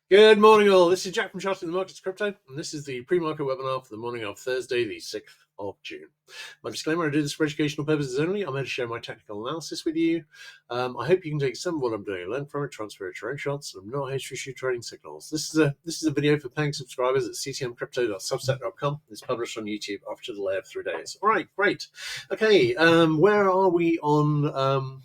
Good morning, all. This is Jack from Charting the Markets Crypto, and this is the pre-market webinar for the morning of Thursday, the 6th of June. My disclaimer, I do this for educational purposes only. I'm here to share my technical analysis with you. I hope you can take some of what I'm doing and learn from it, transfer it to your own shots. I'm not here to issue trading signals. This is a video for paying subscribers at ccmcrypto.substack.com. It's published on YouTube after the delay of 3 days. All right, great. Okay, where are we on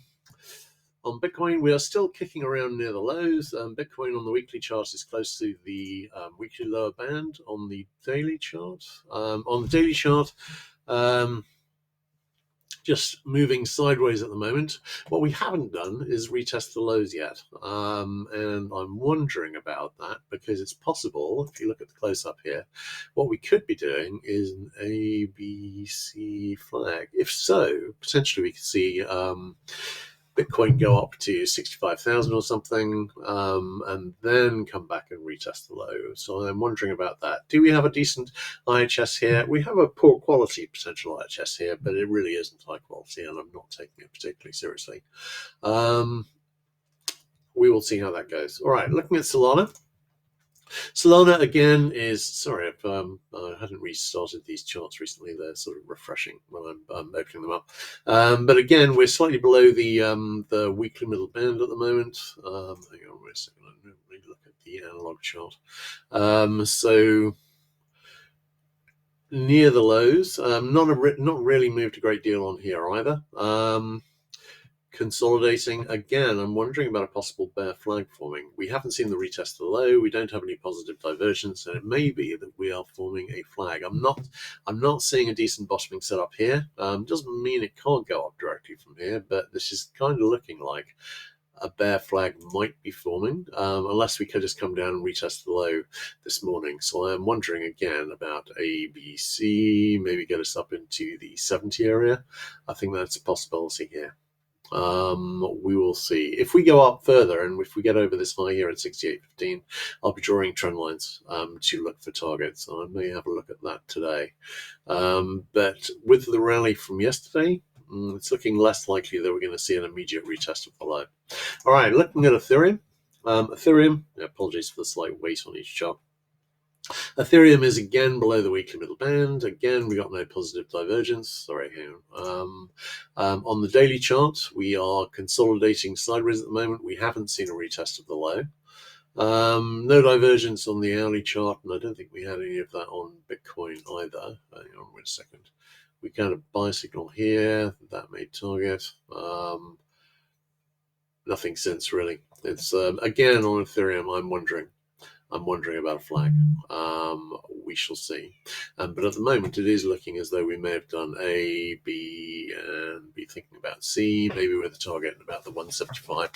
Bitcoin? We are still kicking around near the lows. Bitcoin on the weekly chart is close to the weekly lower band on the daily chart. On the daily chart, just moving sideways at the moment. What we haven't done is retest the lows yet. And I'm wondering about that because it's possible, if you look at the close-up here, what we could be doing is an ABC flag. If so, potentially we could see Bitcoin go up to 65,000 or something, and then come back and retest the low. So I'm wondering about that. Do we have a decent IHS here? We have a poor quality potential IHS here, but it really isn't high quality, and I'm not taking it particularly seriously. We will see how that goes. All right, looking at Solana. Solana again is, sorry if I hadn't restarted these charts recently, they're sort of refreshing when I'm opening them up. But again, we're slightly below the weekly middle band at the moment. Hang on a second, I don't really look at the analog chart. So near the lows, not really moved a great deal on here either. Consolidating again. I'm wondering about a possible bear flag forming. We haven't seen the retest of the low. We don't have any positive divergence, and it may be that we are forming a flag. I'm not seeing a decent bottoming setup here. Doesn't mean it can't go up directly from here, but this is kind of looking like a bear flag might be forming, unless we could just come down and retest the low this morning. So I'm wondering again about ABC, maybe get us up into the 70 area. I think that's a possibility here. We will see. If we go up further and if we get over this high here at 68.15, I'll be drawing trend lines to look for targets. I may have a look at that today. But with the rally from yesterday, it's looking less likely that we're going to see an immediate retest of the low. All right, looking at Ethereum. Ethereum, apologies for the slight weight on each chart. Ethereum is again below the weekly middle band. Again, we got no positive divergence. Sorry, hang on. On the daily chart, we are consolidating sideways at the moment. We haven't seen a retest of the low. No divergence on the hourly chart, and I don't think we had any of that on Bitcoin either. Hang on, wait a second. We kind of buy signal here. That made target. Nothing since really. It's again on Ethereum. I'm wondering about a flag. We shall see. But at the moment, it is looking as though we may have done A, B, and be thinking about C, maybe with a target in about the 175,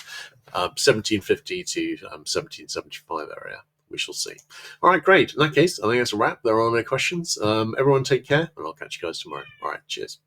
1750 to 1775 area. We shall see. All right, great. In that case, I think that's a wrap. There are no questions. Everyone take care, and I'll catch you guys tomorrow. All right, cheers.